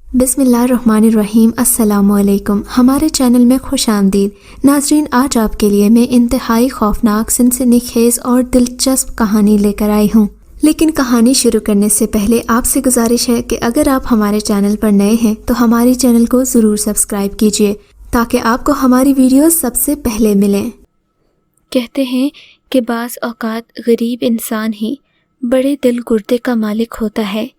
बिस्मिल्लाहिर्रहमानिर्रहीम। अस्सलामुअलैकुम। हमारे चैनल में खुश आमदीद। नाजरीन, आज आपके लिए मैं इंतहाई खौफनाक, सनसनीखेज और दिलचस्प कहानी लेकर आई हूँ। लेकिन कहानी शुरू करने से पहले आपसे गुजारिश है कि अगर आप हमारे चैनल पर नए हैं तो हमारे चैनल को ज़रूर सब्सक्राइब कीजिए ताकि आपको हमारी वीडियोस सबसे पहले मिलें। कहते हैं कि बाज़ औक़ात गरीब इंसान ही बड़े दिल गुर्दे का मालिक होता है।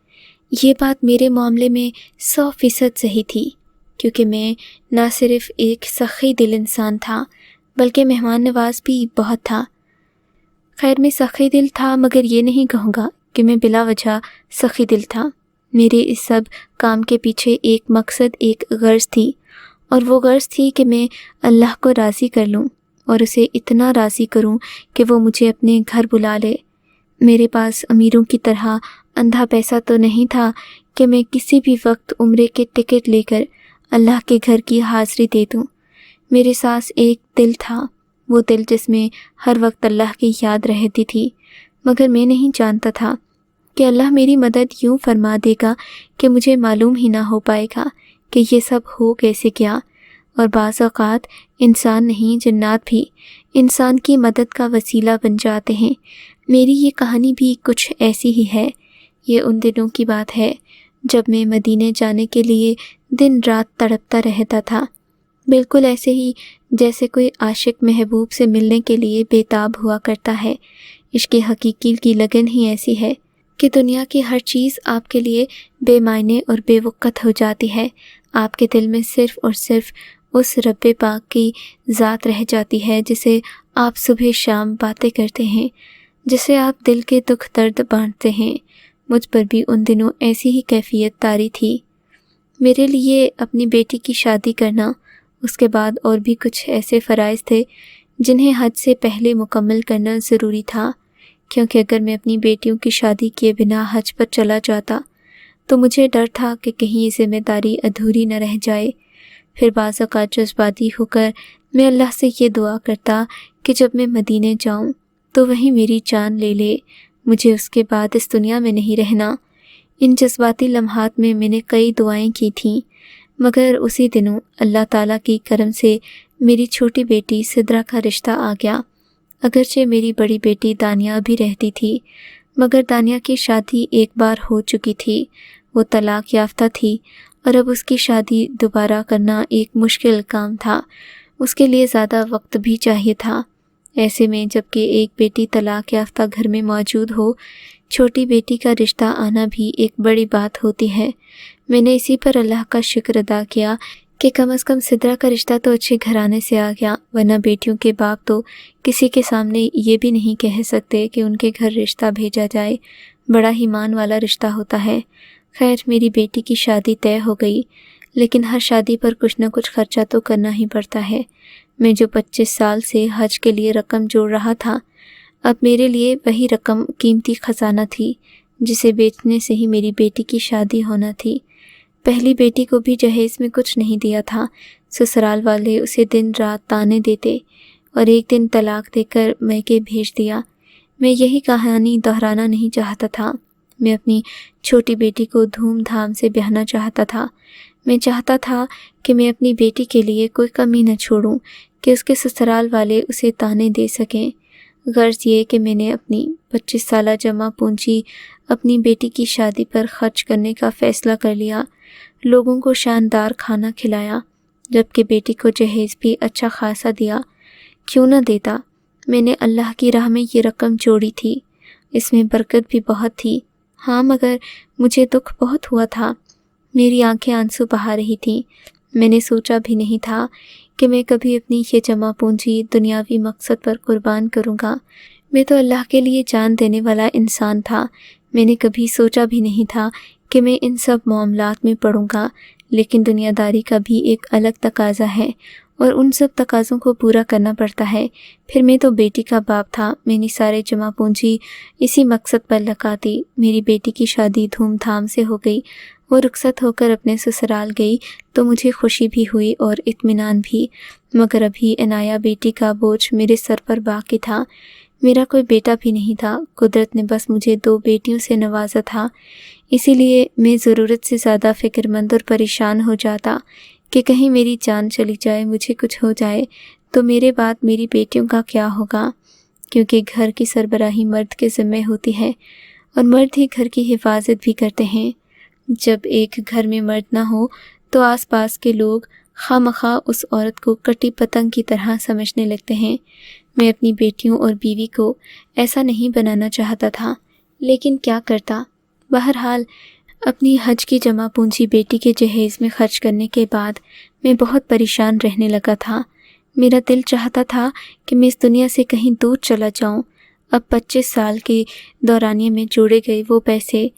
ये बात मेरे मामले में 100% सही थी, क्योंकि मैं ना सिर्फ एक सख़ी दिल इंसान था बल्कि मेहमान नवाज भी बहुत था। खैर, मैं सख़ी दिल था, मगर ये नहीं कहूँगा कि मैं बिला वजह सख़ी दिल था। मेरे इस सब काम के पीछे एक मकसद, एक गर्ज थी, और वो गर्ज थी कि मैं अल्लाह को राज़ी कर लूँ और उसे इतना राज़ी करूँ कि वो मुझे अपने घर बुला ले। मेरे पास अमीरों की तरह अंधा पैसा तो नहीं था कि मैं किसी भी वक्त उम्रे के टिकट लेकर अल्लाह के घर की हाज़िरी दे दूँ। मेरे साथ एक दिल था, वो दिल जिसमें हर वक्त अल्लाह की याद रहती थी, मगर मैं नहीं जानता था कि अल्लाह मेरी मदद यूँ फरमा देगा कि मुझे मालूम ही ना हो पाएगा कि ये सब हो कैसे गया। और बाज़ औक़ात इंसान नहीं, जन्नात भी इंसान की मदद का वसीला बन जाते हैं। मेरी ये कहानी भी कुछ ऐसी ही है। ये उन दिनों की बात है जब मैं मदीने जाने के लिए दिन रात तड़पता रहता था, बिल्कुल ऐसे ही जैसे कोई आशिक महबूब से मिलने के लिए बेताब हुआ करता है। इश्क़ हकीकी की लगन ही ऐसी है कि दुनिया की हर चीज़ आपके लिए बेमायने और बेवक़्त हो जाती है। आपके दिल में सिर्फ़ और सिर्फ़ उस रब्बे पाक की ज़ात रह जाती है जिसे आप सुबह शाम बातें करते हैं, जिसे आप दिल के दुख दर्द बांटते हैं। मुझ पर भी उन दिनों ऐसी ही कैफियत तारी थी। मेरे लिए अपनी बेटी की शादी करना, उसके बाद और भी कुछ ऐसे फ़राइज़ थे जिन्हें हज से पहले मुकम्मल करना ज़रूरी था, क्योंकि अगर मैं अपनी बेटियों की शादी किए बिना हज पर चला जाता तो मुझे डर था कि कहीं ये ज़िम्मेदारी अधूरी न रह जाए। फिर बाज़ औक़ात जज्बाती होकर मैं अल्लाह से ये दुआ करता कि जब मैं मदीने जाऊँ तो वहीं मेरी जान ले ले, मुझे उसके बाद इस दुनिया में नहीं रहना। इन जज्बाती लम्हात में मैंने कई दुआएं की थीं, मगर उसी दिनों अल्लाह ताला की करम से मेरी छोटी बेटी सिद्रा का रिश्ता आ गया। अगरचे मेरी बड़ी बेटी दानिया भी रहती थी, मगर दानिया की शादी एक बार हो चुकी थी। वो तलाक याफ्ता थी और अब उसकी शादी दोबारा करना एक मुश्किल काम था। उसके लिए ज़्यादा वक्त भी चाहिए था। ऐसे में जबकि एक बेटी तलाक याफ्ता घर में मौजूद हो, छोटी बेटी का रिश्ता आना भी एक बड़ी बात होती है। मैंने इसी पर अल्लाह का शुक्र अदा किया कि कम से कम सिद्रा का रिश्ता तो अच्छे घराने से आ गया, वरना बेटियों के बाप तो किसी के सामने ये भी नहीं कह सकते कि उनके घर रिश्ता भेजा जाए। बड़ा ही मान वाला रिश्ता होता है। खैर, मेरी बेटी की शादी तय हो गई, लेकिन हर शादी पर कुछ न कुछ खर्चा तो करना ही पड़ता है। मैं जो 25 साल से हज के लिए रकम जोड़ रहा था, अब मेरे लिए वही रकम कीमती ख़जाना थी जिसे बेचने से ही मेरी बेटी की शादी होना थी। पहली बेटी को भी जहेज़ में कुछ नहीं दिया था। ससुराल वाले उसे दिन रात ताने देते और एक दिन तलाक देकर मैके भेज दिया। मैं यही कहानी दोहराना नहीं चाहता था। मैं अपनी छोटी बेटी को धूमधाम से ब्याहना चाहता था। मैं चाहता था कि मैं अपनी बेटी के लिए कोई कमी न छोड़ूं कि उसके ससुराल वाले उसे ताने दे सकें। गर्ज ये कि मैंने अपनी 25 साल जमा पूंजी अपनी बेटी की शादी पर खर्च करने का फ़ैसला कर लिया। लोगों को शानदार खाना खिलाया, जबकि बेटी को जहेज़ भी अच्छा खासा दिया। क्यों न देता, मैंने अल्लाह की राह में ये रकम जोड़ी थी। इसमें बरकत भी बहुत थी। हाँ, मगर मुझे दुख बहुत हुआ था। मेरी आंखें आंसू बहा रही थीं। मैंने सोचा भी नहीं था कि मैं कभी अपनी ये जमा पूंजी दुनियावी मकसद पर कुर्बान करूँगा। मैं तो अल्लाह के लिए जान देने वाला इंसान था। मैंने कभी सोचा भी नहीं था कि मैं इन सब मामलात में पड़ूँगा, लेकिन दुनियादारी का भी एक अलग तकाज़ा है और उन सब तकाज़ों को पूरा करना पड़ता है। फिर मैं तो बेटी का बाप था। मैंने सारे जमा पूंजी इसी मकसद पर लगा दी। मेरी बेटी की शादी धूमधाम से हो गई। वो रुखसत होकर अपने ससुराल गई तो मुझे खुशी भी हुई और इत्मीनान भी, मगर अभी इनाया बेटी का बोझ मेरे सर पर बाकी था। मेरा कोई बेटा भी नहीं था। कुदरत ने बस मुझे 2 बेटियों से नवाजा था। इसीलिए मैं ज़रूरत से ज़्यादा फ़िक्रमंद और परेशान हो जाता कि कहीं मेरी जान चली जाए, मुझे कुछ हो जाए तो मेरे बाद मेरी बेटियों का क्या होगा, क्योंकि घर की सरबराही मर्द के ज़िम्मे होती है और मर्द ही घर की हिफाजत भी करते हैं। जब एक घर में मर्द ना हो तो आसपास के लोग खामखा उस औरत को कटी पतंग की तरह समझने लगते हैं। मैं अपनी बेटियों और बीवी को ऐसा नहीं बनाना चाहता था, लेकिन क्या करता। बहरहाल अपनी हज की जमा पूंजी बेटी के जहेज़ में खर्च करने के बाद मैं बहुत परेशान रहने लगा था। मेरा दिल चाहता था कि मैं इस दुनिया से कहीं दूर चला जाऊं। अब 25 साल के दौरानिए में जोड़े गए वो पैसे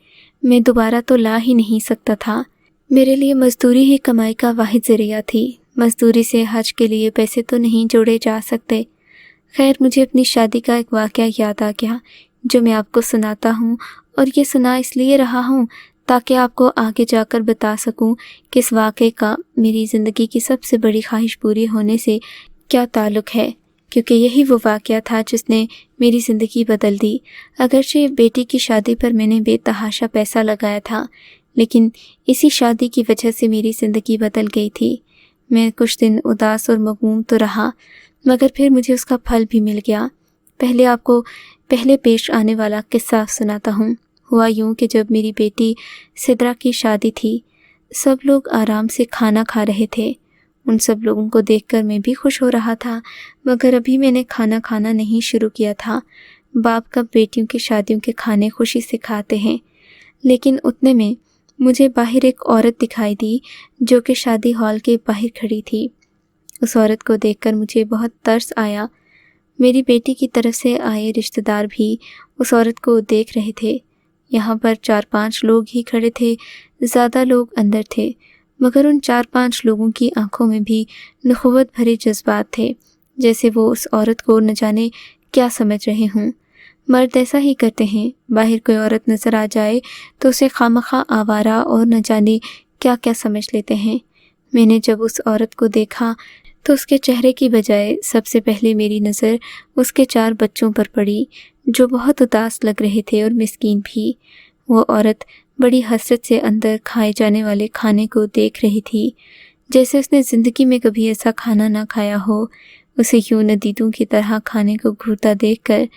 मैं दोबारा तो ला ही नहीं सकता था। मेरे लिए मज़दूरी ही कमाई का वाहिद ज़रिया थी। मज़दूरी से हज के लिए पैसे तो नहीं जोड़े जा सकते। खैर, मुझे अपनी शादी का एक वाक़या याद आ गया जो मैं आपको सुनाता हूँ, और ये सुना इसलिए रहा हूँ ताकि आपको आगे जाकर बता सकूँ कि इस वाक़े का मेरी ज़िंदगी की सबसे बड़ी ख्वाहिश पूरी होने से क्या ताल्लुक़ है, क्योंकि यही वो वाक़या था जिसने मेरी ज़िंदगी बदल दी। अगरचे बेटी की शादी पर मैंने बेतहाशा पैसा लगाया था, लेकिन इसी शादी की वजह से मेरी ज़िंदगी बदल गई थी। मैं कुछ दिन उदास और मगमूम तो रहा, मगर फिर मुझे उसका फल भी मिल गया। पहले आपको पहले पेश आने वाला किस्सा सुनाता हूँ। हुआ यूँ कि जब मेरी बेटी सिद्रा की शादी थी, सब लोग आराम से खाना खा रहे थे। उन सब लोगों को देखकर मैं भी खुश हो रहा था, मगर अभी मैंने खाना खाना नहीं शुरू किया था। बाप कब बेटियों की शादियों के खाने खुशी से खाते हैं। लेकिन उतने में मुझे बाहर एक औरत दिखाई दी जो कि शादी हॉल के बाहर खड़ी थी। उस औरत को देखकर मुझे बहुत तरस आया। मेरी बेटी की तरफ से आए रिश्तेदार भी उस औरत को देख रहे थे। यहाँ पर 4-5 लोग ही खड़े थे, ज़्यादा लोग अंदर थे, मगर उन 4-5 लोगों की आंखों में भी नखुवत भरे जज्बात थे, जैसे वो उस औरत को न जाने क्या समझ रहे हों। मर्द ऐसा ही करते हैं, बाहर कोई औरत नज़र आ जाए तो उसे खामखा आवारा और न जाने क्या क्या समझ लेते हैं। मैंने जब उस औरत को देखा तो उसके चेहरे की बजाय सबसे पहले मेरी नज़र उसके 4 बच्चों पर पड़ी, जो बहुत उदास लग रहे थे और मिस्कीन भी। वो औरत बड़ी हसरत से अंदर खाए जाने वाले खाने को देख रही थी, जैसे उसने ज़िंदगी में कभी ऐसा खाना ना खाया हो। उसे यूं नदीदों की तरह खाने को घूरता देखकर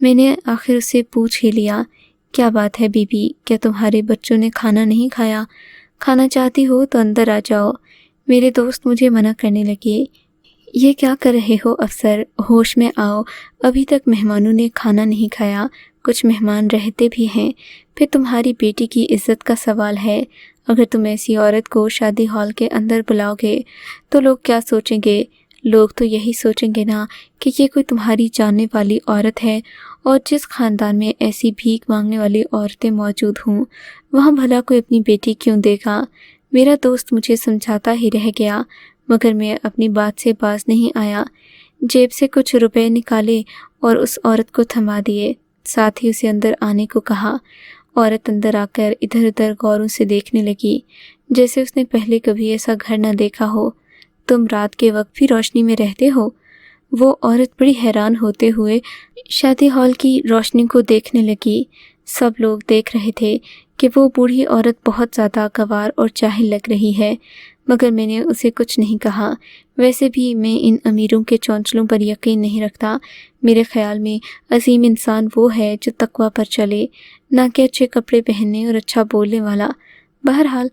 मैंने आखिर उससे पूछ ही लिया, क्या बात है बीबी, क्या तुम्हारे बच्चों ने खाना नहीं खाया? खाना चाहती हो तो अंदर आ जाओ। मेरे दोस्त मुझे मना करने लगे। ये क्या कर रहे हो अफसर, होश में आओ, अभी तक मेहमानों ने खाना नहीं खाया, कुछ मेहमान रहते भी हैं, फिर तुम्हारी बेटी की इज़्ज़त का सवाल है। अगर तुम ऐसी औरत को शादी हॉल के अंदर बुलाओगे तो लोग क्या सोचेंगे? लोग तो यही सोचेंगे ना कि ये कोई तुम्हारी जानने वाली औरत है, और जिस ख़ानदान में ऐसी भीख मांगने वाली औरतें मौजूद हों, वहाँ भला कोई अपनी बेटी क्यों देगा? मेरा दोस्त मुझे समझाता ही रह गया, मगर मैं अपनी बात से बाज नहीं आया। जेब से कुछ रुपए निकाले और उस औरत को थमा दिए, साथ ही उसे अंदर आने को कहा। औरत अंदर आकर इधर उधर गौरों से देखने लगी, जैसे उसने पहले कभी ऐसा घर न देखा हो। तुम रात के वक्त भी रोशनी में रहते हो? वो औरत बड़ी हैरान होते हुए शादी हॉल की रोशनी को देखने लगी। सब लोग देख रहे थे कि वो बूढ़ी औरत बहुत ज़्यादा गंवार और जाहिल लग रही है, मगर मैंने उसे कुछ नहीं कहा। वैसे भी मैं इन अमीरों के चौंचलों पर यकीन नहीं रखता। मेरे ख़्याल में अजीम इंसान वो है जो तकवा पर चले, ना कि अच्छे कपड़े पहनने और अच्छा बोलने वाला। बहरहाल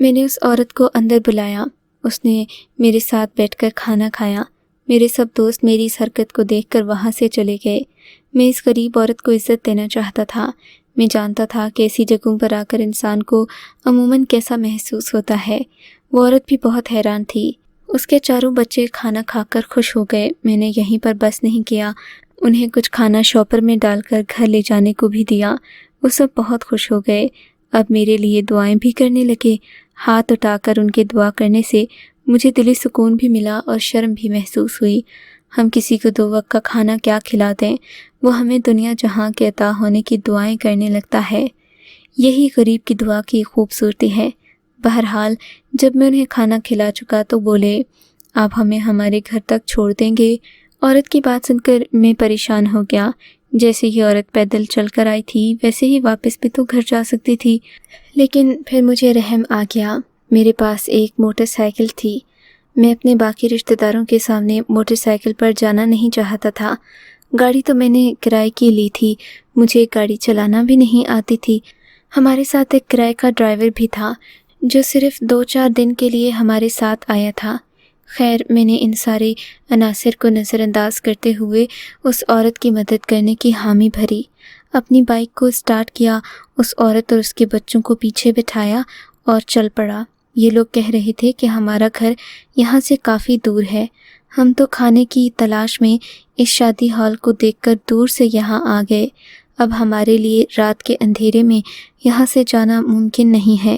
मैंने उस औरत को अंदर बुलाया। उसने मेरे साथ बैठकर खाना खाया। मेरे सब दोस्त मेरी इस हरकत को देखकर वहाँ से चले गए। मैं इस गरीब औरत को इज़्ज़त देना चाहता था। मैं जानता था कि ऐसी जगहों पर आकर इंसान को अमूमन कैसा महसूस होता है। वो औरत भी बहुत हैरान थी। उसके 4 बच्चे खाना खाकर खुश हो गए। मैंने यहीं पर बस नहीं किया, उन्हें कुछ खाना शॉपर में डालकर घर ले जाने को भी दिया। वो सब बहुत खुश हो गए। अब मेरे लिए दुआएं भी करने लगे। हाथ उठाकर उनके दुआ करने से मुझे दिली सुकून भी मिला और शर्म भी महसूस हुई। हम किसी को 2 वक्त का खाना क्या खिला दें, वो हमें दुनिया जहां के अता होने की दुआएं करने लगता है। यही गरीब की दुआ की खूबसूरती है। बहरहाल जब मैं उन्हें खाना खिला चुका तो बोले, आप हमें हमारे घर तक छोड़ देंगे? عورت کی بات سن کر میں پریشان ہو گیا۔ جیسے ہی عورت پیدل چل کر آئی تھی ویسے ہی واپس بھی تو گھر جا سکتی تھی، لیکن پھر مجھے رحم آ گیا۔ میرے پاس ایک موٹر سائیکل تھی۔ میں اپنے باقی رشتہ داروں کے سامنے موٹر سائیکل پر جانا نہیں چاہتا تھا۔ گاڑی تو میں نے کرائے کی لی تھی، مجھے گاڑی چلانا بھی نہیں آتی تھی۔ ہمارے ساتھ ایک کرائے کا ڈرائیور بھی تھا جو صرف 2-4 دن کے لیے ہمارے ساتھ آیا تھا۔ خیر، میں نے ان سارے عناصر کو نظر انداز کرتے ہوئے اس عورت کی مدد کرنے کی حامی بھری۔ اپنی بائک کو سٹارٹ کیا، اس عورت اور اس کے بچوں کو پیچھے بٹھایا اور چل پڑا۔ یہ لوگ کہہ رہے تھے کہ ہمارا گھر یہاں سے کافی دور ہے۔ ہم تو کھانے کی تلاش میں اس شادی ہال کو دیکھ کر دور سے یہاں آ گئے۔ اب ہمارے لیے رات کے اندھیرے میں یہاں سے جانا ممکن نہیں ہے۔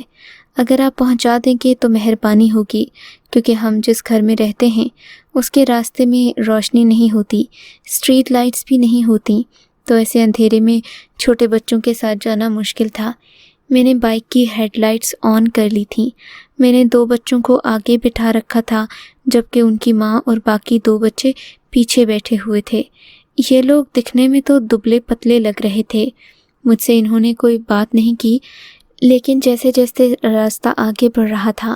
اگر آپ پہنچا دیں گے تو مہربانی ہوگی، کیونکہ ہم جس گھر میں رہتے ہیں اس کے راستے میں روشنی نہیں ہوتی، اسٹریٹ لائٹس بھی نہیں ہوتی، تو ایسے اندھیرے میں چھوٹے بچوں کے ساتھ جانا مشکل تھا۔ میں نے بائک کی ہیڈ لائٹس آن کر لی تھیں۔ میں نے 2 بچوں کو آگے بٹھا رکھا تھا، جبکہ ان کی ماں اور باقی 2 بچے پیچھے بیٹھے ہوئے تھے۔ یہ لوگ دکھنے میں تو دبلے پتلے لگ رہے تھے۔ مجھ سے انہوں نے کوئی بات نہیں کی، لیکن جیسے جیسے راستہ آگے بڑھ رہا تھا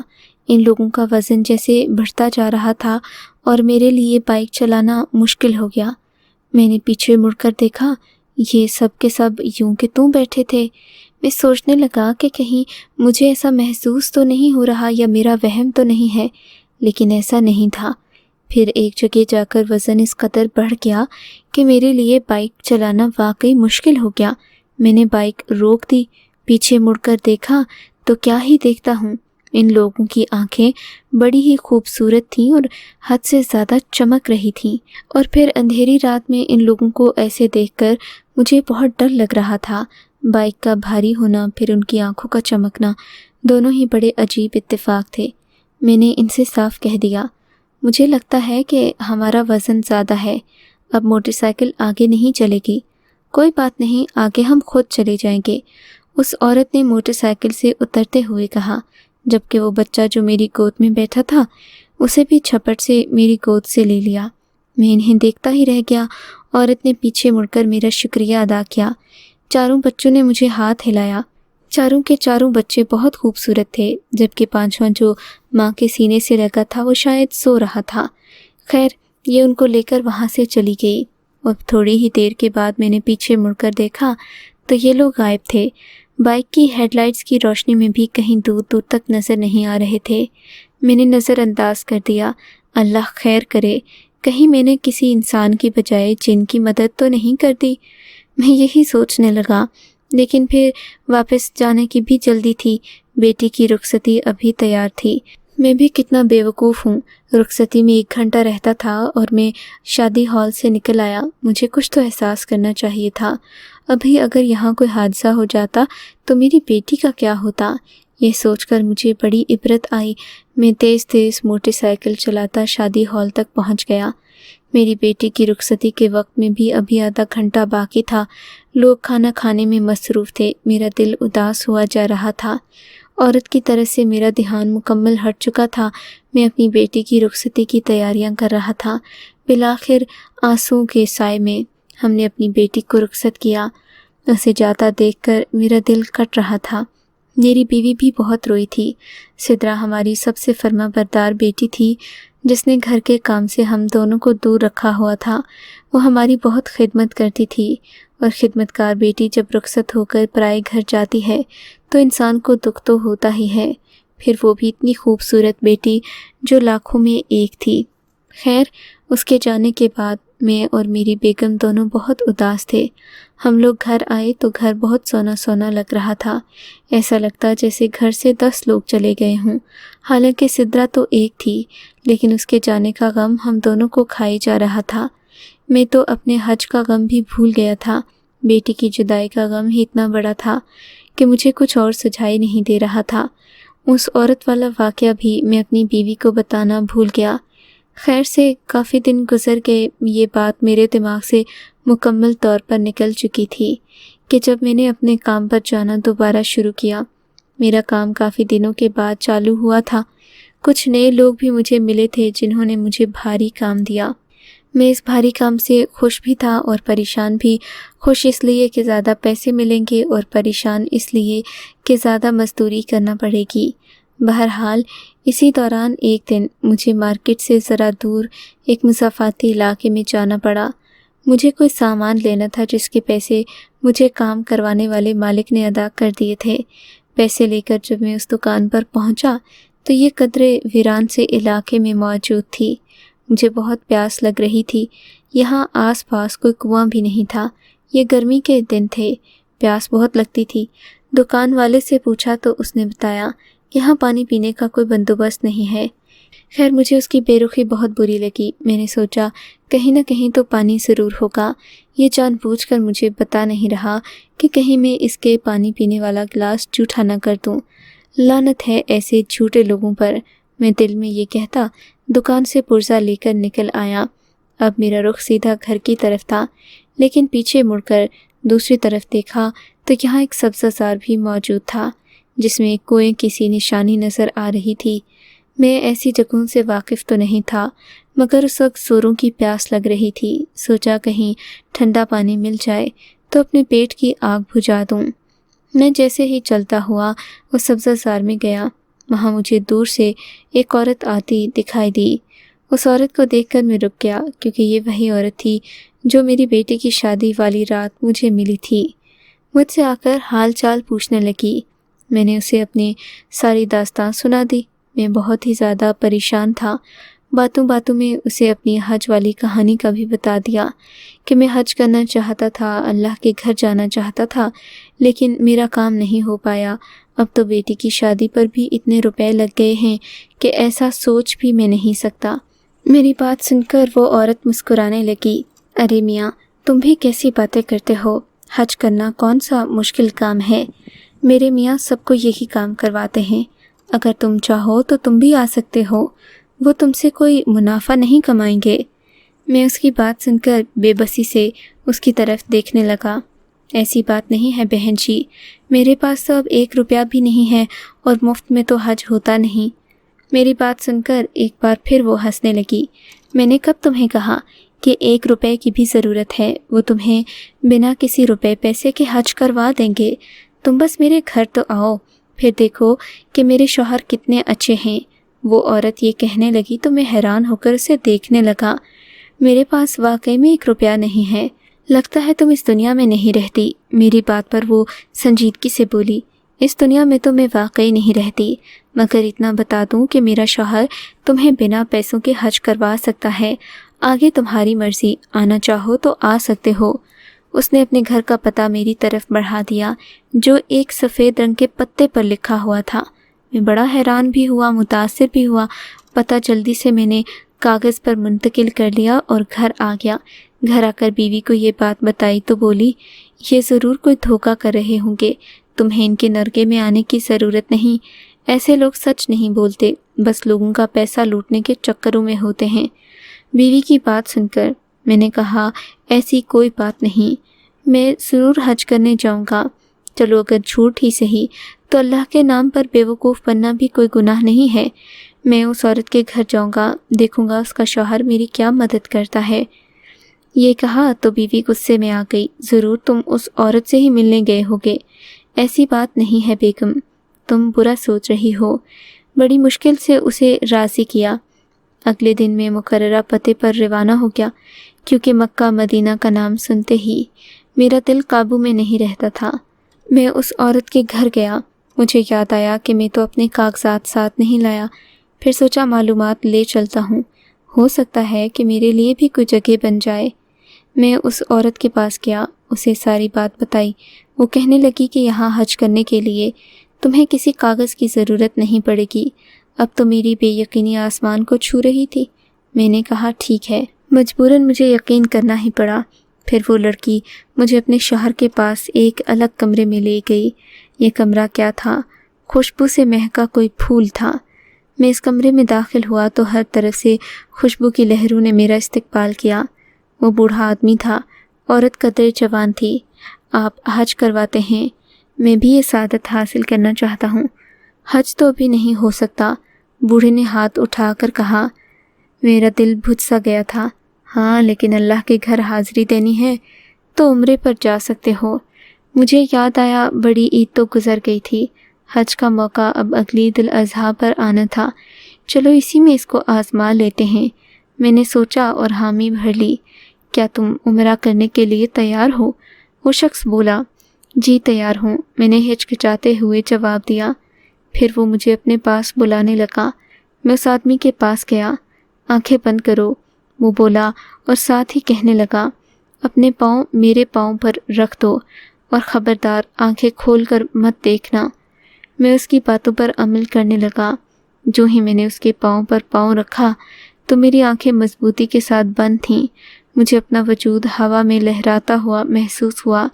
ان لوگوں کا وزن جیسے بڑھتا جا رہا تھا اور میرے لیے بائک چلانا مشکل ہو گیا۔ میں نے پیچھے مڑ کر دیکھا، یہ سب کے سب یوں کہ توں بیٹھے تھے۔ میں سوچنے لگا کہ کہیں مجھے ایسا محسوس تو نہیں ہو رہا یا میرا وہم تو نہیں ہے، لیکن ایسا نہیں تھا۔ پھر ایک جگہ جا کر وزن اس قدر بڑھ گیا کہ میرے لیے بائک چلانا واقعی مشکل ہو گیا۔ میں نے بائک روک دی، پیچھے مڑ کر دیکھا تو کیا ہی دیکھتا ہوں، ان لوگوں کی آنکھیں بڑی ہی خوبصورت تھیں اور حد سے زیادہ چمک رہی تھیں، اور پھر اندھیری رات میں ان لوگوں کو ایسے دیکھ کر مجھے بہت ڈر لگ رہا تھا۔ بائک کا بھاری ہونا، پھر ان کی آنکھوں کا چمکنا، دونوں ہی بڑے عجیب اتفاق تھے۔ میں نے ان سے صاف کہہ دیا، مجھے لگتا ہے کہ ہمارا وزن زیادہ ہے، اب موٹر سائیکل آگے نہیں چلے گی۔ کوئی بات نہیں، آگے ہم خود چلے جائیں گے، اس عورت نے موٹر سائیکل سے اترتے ہوئے کہا، جبکہ وہ بچہ جو میری گود میں بیٹھا تھا اسے بھی جھپٹ سے میری گود سے لے لیا۔ میں انہیں دیکھتا ہی رہ گیا۔ عورت نے پیچھے مڑ کر میرا شکریہ ادا کیا۔ چاروں بچوں نے مجھے ہاتھ ہلایا۔ چاروں کے چاروں بچے بہت خوبصورت تھے، جبکہ 5واں جو ماں کے سینے سے لگا تھا وہ شاید سو رہا تھا۔ خیر، یہ ان کو لے کر وہاں سے چلی گئی، اور تھوڑی ہی دیر کے بعد میں نے پیچھے مڑ کر دیکھا تو یہ لوگ غائب تھے۔ بائک کی ہیڈ لائٹس کی روشنی میں بھی کہیں دور دور تک نظر نہیں آ رہے تھے۔ میں نے نظر انداز کر دیا، اللہ خیر کرے، کہیں میں نے کسی انسان کی بجائے جن کی مدد تو نہیں کر دی۔ میں یہی سوچنے لگا، لیکن پھر واپس جانے کی بھی جلدی تھی۔ بیٹی کی رخصتی ابھی تیار تھی۔ میں بھی کتنا بیوقوف ہوں، رخصتی میں 1 گھنٹہ رہتا تھا اور میں شادی ہال سے نکل آیا۔ مجھے کچھ تو احساس کرنا چاہیے تھا۔ ابھی اگر یہاں کوئی حادثہ ہو جاتا تو میری بیٹی کا کیا ہوتا؟ یہ سوچ کر مجھے بڑی عبرت آئی۔ میں تیز تیز موٹر سائیکل چلاتا شادی ہال تک پہنچ گیا۔ میری بیٹی کی رخصتی کے وقت میں بھی ابھی آدھا گھنٹہ باقی تھا۔ لوگ کھانا کھانے میں مصروف تھے۔ میرا دل اداس ہوا جا رہا تھا۔ عورت کی طرف سے میرا دھیان مکمل ہٹ چکا تھا۔ میں اپنی بیٹی کی رخصتی کی تیاریاں کر رہا تھا۔ بالآخر آنسوؤں کے سائے میں ہم نے اپنی بیٹی کو رخصت کیا۔ اسے جاتا دیکھ کر میرا دل کٹ رہا تھا۔ میری بیوی بھی بہت روئی تھی۔ سدرا ہماری سب سے فرما بردار بیٹی تھی، جس نے گھر کے کام سے ہم دونوں کو دور رکھا ہوا تھا۔ وہ ہماری بہت خدمت کرتی تھی، اور خدمتگار بیٹی جب رخصت ہو کر پرائے گھر جاتی ہے تو انسان کو دکھ تو ہوتا ہی ہے، پھر وہ بھی اتنی خوبصورت بیٹی جو لاکھوں میں ایک تھی۔ خیر، اس کے جانے کے بعد میں اور میری بیگم دونوں بہت اداس تھے۔ ہم لوگ گھر آئے تو گھر بہت سونا سونا لگ رہا تھا۔ ایسا لگتا جیسے گھر سے 10 لوگ چلے گئے ہوں۔ حالانکہ سدرا تو ایک تھی، لیکن اس کے جانے کا غم ہم دونوں کو کھائے جا رہا تھا۔ میں تو اپنے حج کا غم بھی بھول گیا تھا۔ بیٹی کی جدائی کا غم ہی اتنا بڑا تھا کہ مجھے کچھ اور سجھائی نہیں دے رہا تھا۔ اس عورت والا واقعہ بھی میں اپنی بیوی کو بتانا بھول گیا۔ خیر سے کافی دن گزر گئے، یہ بات میرے دماغ سے مکمل طور پر نکل چکی تھی کہ جب میں نے اپنے کام پر جانا دوبارہ شروع کیا۔ میرا کام کافی دنوں کے بعد چالو ہوا تھا۔ کچھ نئے لوگ بھی مجھے ملے تھے جنہوں نے مجھے بھاری کام دیا۔ मैं इस भारी काम से खुश भी था और परेशान भी। खुश इसलिए कि ज़्यादा पैसे मिलेंगे और परेशान इसलिए कि ज़्यादा मजदूरी करना पड़ेगी। बहरहाल इसी दौरान एक दिन मुझे मार्केट से ज़रा दूर एक मुसाफाती इलाके में जाना पड़ा। मुझे कोई सामान लेना था जिसके पैसे मुझे काम करवाने वाले मालिक ने अदा कर दिए थे। पैसे लेकर जब मैं उस दुकान पर पहुंचा तो ये कदरे वीरान से इलाके में मौजूद थी। मुझे बहुत प्यास लग रही थी। यहाँ आसपास कोई कुआं भी नहीं था। ये गर्मी के दिन थे, प्यास बहुत लगती थी। दुकान वाले से पूछा तो उसने बताया यहाँ पानी पीने का कोई बंदोबस्त नहीं है। खैर मुझे उसकी बेरुखी बहुत बुरी लगी। मैंने सोचा कहीं ना कहीं तो पानी ज़रूर होगा। ये जानबूझकर मुझे बता नहीं रहा कि कहीं मैं इसके पानी पीने वाला गिलास झूठा न कर दूं। लानत है ऐसे झूठे लोगों पर, मैं दिल में ये कहता दुकान से पुर्जा लेकर निकल आया। अब मेरा रुख सीधा घर की तरफ था, लेकिन पीछे मुड़कर दूसरी तरफ देखा तो यहाँ एक सब्ज़ाज़ार भी मौजूद था जिसमें कुएं की सी निशानी नज़र आ रही थी। मैं ऐसी जगहों से वाकिफ़ तो नहीं था, मगर उस वक्त जोरों की प्यास लग रही थी। सोचा कहीं ठंडा पानी मिल जाए तो अपने पेट की आग बुझा दूं। मैं जैसे ही चलता हुआ उस सब्ज़ाज़ार में गया, वहाँ मुझे दूर से एक औरत आती दिखाई दी। उस औरत को देखकर मैं रुक गया, क्योंकि ये वही औरत थी जो मेरी बेटी की शादी वाली रात मुझे मिली थी। मुझसे आकर हाल चाल पूछने लगी। मैंने उसे अपनी सारी दास्तान सुना दी। मैं बहुत ही ज़्यादा परेशान था। बातों बातों में उसे अपनी हज वाली कहानी का भी बता दिया कि मैं हज करना चाहता था, अल्लाह के घर जाना चाहता था, लेकिन मेरा काम नहीं हो पाया। अब तो बेटी की शादी पर भी इतने रुपए लग गए हैं कि ऐसा सोच भी मैं नहीं सकता। मेरी बात सुनकर वो औरत मुस्कुराने लगी। अरे मियाँ, तुम भी कैसी बातें करते हो? हज करना कौन सा मुश्किल काम है? मेरे मियाँ सबको यही काम करवाते हैं। अगर तुम चाहो तो तुम भी आ सकते हो। वो तुमसे कोई मुनाफा नहीं कमाएंगे। मैं उसकी बात सुनकर बेबसी से उसकी तरफ देखने लगा। ऐसी बात नहीं है बहन जी, मेरे पास तो अब 1 रुपया भी नहीं है और मुफ्त में तो हज होता नहीं। मेरी बात सुनकर एक बार फिर वो हंसने लगी। मैंने कब तुम्हें कहा कि 1 रुपए की भी ज़रूरत है? वो तुम्हें बिना किसी रुपए पैसे के हज करवा देंगे। तुम बस मेरे घर तो आओ, फिर देखो कि मेरे शौहर कितने अच्छे हैं। वो औरत ये कहने लगी तो मैं हैरान होकर उसे देखने लगा। मेरे पास वाकई में 1 रुपया नहीं है। लगता है तुम इस दुनिया में नहीं रहती। मेरी बात पर वो संजीदगी से बोली, इस दुनिया में तो मैं वाकई नहीं रहती, मगर इतना बता दूं कि मेरा शौहर तुम्हें बिना पैसों के हज करवा सकता है। आगे तुम्हारी मर्जी, आना चाहो तो आ सकते हो। उसने अपने घर का पता मेरी तरफ बढ़ा दिया, जो एक सफ़ेद रंग के पत्ते पर लिखा हुआ था। मैं बड़ा हैरान भी हुआ, मुतासिर भी हुआ। पता जल्दी से मैंने कागज़ पर मुंतकिल कर लिया और घर आ गया। घर आकर बीवी को ये बात बताई तो बोली, ये ज़रूर कोई धोखा कर रहे होंगे। तुम्हें इनके नरके में आने की ज़रूरत नहीं। ऐसे लोग सच नहीं बोलते, बस लोगों का पैसा लूटने के चक्करों में होते हैं। बीवी की बात सुनकर मैंने कहा, ऐसी कोई बात नहीं, मैं ज़रूर हज करने जाऊंगा। चलो अगर झूठ ही सही तो अल्लाह के नाम पर बेवकूफ़ बनना भी कोई गुनाह नहीं है। मैं उस औरत के घर जाऊंगा, देखूंगा उसका शौहर मेरी क्या मदद करता है। ये कहा तो बीवी गुस्से में आ गई। ज़रूर तुम उस औरत से ही मिलने गए होगे। ऐसी बात नहीं है बेगम, तुम बुरा सोच रही हो। बड़ी मुश्किल से उसे राज़ी किया। अगले दिन मैं मुकर्ररा पते पर रवाना हो गया, क्योंकि मक्का मदीना का नाम सुनते ही मेरा दिल काबू में नहीं रहता था। मैं उस औरत के घर गया। मुझे याद आया कि मैं तो अपने कागजात साथ नहीं लाया। फिर सोचा मालूमात ले चलता हूँ, हो सकता है कि मेरे लिए भी कोई जगह बन जाए। मैं उस औरत के पास गया, उसे सारी बात बताई। वो कहने लगी कि यहाँ हज करने के लिए तुम्हें किसी कागज़ की ज़रूरत नहीं पड़ेगी। अब तो मेरी बेयकीनी आसमान को छू रही थी। मैंने कहा ठीक है। मजबूरन मुझे यकीन करना ही पड़ा। फिर वो लड़की मुझे अपने शौहर के पास एक अलग कमरे में ले गई। ये कमरा क्या था? खुशबू से महका कोई फूल था। मैं इस कमरे में दाखिल हुआ तो हर तरफ से खुशबू की लहरों ने मेरा इस्तकबाल किया। वो बूढ़ा आदमी था, औरत कदर जवान थी। आप हज करवाते हैं? मैं भी ये सादत हासिल करना चाहता हूँ। हज तो अभी नहीं हो सकता, बूढ़े ने हाथ उठाकर कहा। मेरा दिल बुझ सा गया था। ہاں لیکن اللہ کے گھر حاضری دینی ہے تو عمرے پر جا سکتے ہو۔ مجھے یاد آیا بڑی عید تو گزر گئی تھی، حج کا موقع اب اگلی عید الاضحیٰ پر آنا تھا، چلو اسی میں اس کو آزما لیتے ہیں۔ میں نے سوچا اور حامی بھر لی۔ کیا تم عمرہ کرنے کے لیے تیار ہو؟ وہ شخص بولا۔ جی تیار ہوں، میں نے ہچکچاتے ہوئے جواب دیا۔ پھر وہ مجھے اپنے پاس بلانے لگا۔ میں اس آدمی کے پاس گیا۔ آنکھیں بند کرو، وہ بولا اور ساتھ ہی کہنے لگا، اپنے پاؤں میرے پاؤں پر رکھ دو اور خبردار آنکھیں کھول کر مت دیکھنا۔ میں اس کی باتوں پر عمل کرنے لگا۔ جو ہی میں نے اس کے پاؤں پر پاؤں رکھا تو میری آنکھیں مضبوطی کے ساتھ بند تھیں۔ مجھے اپنا وجود ہوا میں لہراتا ہوا محسوس ہوا۔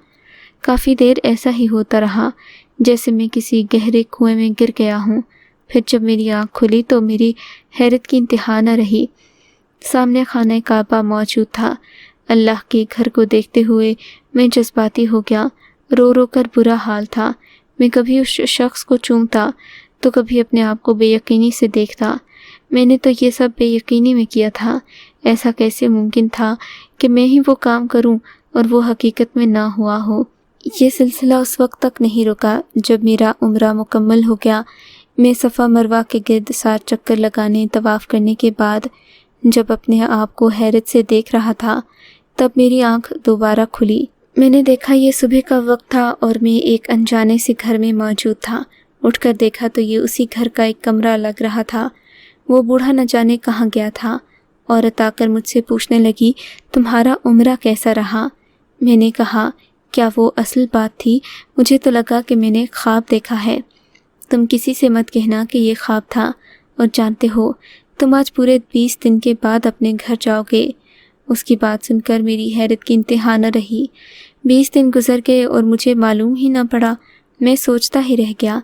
کافی دیر ایسا ہی ہوتا رہا جیسے میں کسی گہرے کنویں میں گر گیا ہوں۔ پھر جب میری آنکھ کھلی تو میری حیرت کی انتہا نہ رہی۔ سامنے خانہ کعبہ موجود تھا۔ اللہ کے گھر کو دیکھتے ہوئے میں جذباتی ہو گیا۔ رو رو کر برا حال تھا۔ میں کبھی اس شخص کو چومتا تو کبھی اپنے آپ کو بے یقینی سے دیکھتا۔ میں نے تو یہ سب بے یقینی میں کیا تھا۔ ایسا کیسے ممکن تھا کہ میں ہی وہ کام کروں اور وہ حقیقت میں نہ ہوا ہو؟ یہ سلسلہ اس وقت تک نہیں رکا جب میرا عمرہ مکمل ہو گیا۔ میں صفا مروہ کے گرد 7 چکر لگانے، طواف کرنے کے بعد جب اپنے آپ کو حیرت سے دیکھ رہا تھا تب میری آنکھ دوبارہ کھلی۔ میں نے دیکھا یہ صبح کا وقت تھا اور میں ایک انجانے سے گھر میں موجود تھا۔ اٹھ کر دیکھا تو یہ اسی گھر کا ایک کمرہ لگ رہا تھا۔ وہ بوڑھا نہ جانے کہاں گیا تھا۔ عورت آ کر مجھ سے پوچھنے لگی، تمہارا عمرہ کیسا رہا؟ میں نے کہا، کیا وہ اصل بات تھی؟ مجھے تو لگا کہ میں نے خواب دیکھا ہے۔ تم کسی سے مت کہنا کہ یہ خواب تھا، اور جانتے ہو تم آج پورے 20 دن کے بعد اپنے گھر جاؤ گے۔ اس کی بات سن کر میری حیرت کی انتہا نہ رہی۔ 20 دن گزر گئے اور مجھے معلوم ہی نہ پڑا۔ میں سوچتا ہی رہ گیا۔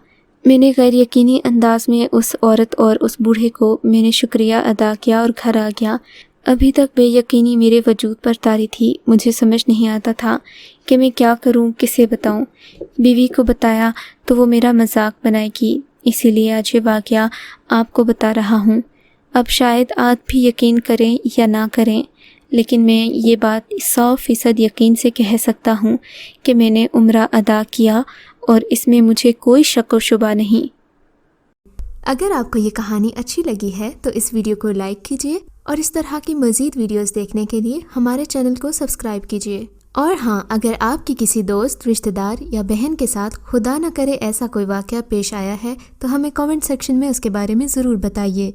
میں نے غیر یقینی انداز میں اس عورت اور اس بوڑھے کو میں نے شکریہ ادا کیا اور گھر آ گیا۔ ابھی تک بے یقینی میرے وجود پر طاری تھی۔ مجھے سمجھ نہیں آتا تھا کہ میں کیا کروں، کسے بتاؤں۔ بیوی کو بتایا تو وہ میرا مذاق بنائے گی، اسی لیے آج یہ واقعہ آپ کو بتا رہا ہوں۔ اب شاید آپ بھی یقین کریں یا نہ کریں، لیکن میں یہ بات 100% یقین سے کہہ سکتا ہوں کہ میں نے عمرہ ادا کیا اور اس میں مجھے کوئی شک و شبہ نہیں۔ اگر آپ کو یہ کہانی اچھی لگی ہے تو اس ویڈیو کو لائک کیجیے اور اس طرح کی مزید ویڈیوز دیکھنے کے لیے ہمارے چینل کو سبسکرائب کیجیے۔ اور ہاں، اگر آپ کی کسی دوست، رشتہ دار یا بہن کے ساتھ خدا نہ کرے ایسا کوئی واقعہ پیش آیا ہے تو ہمیں کامنٹ سیکشن میں اس کے بارے میں ضرور بتائیے۔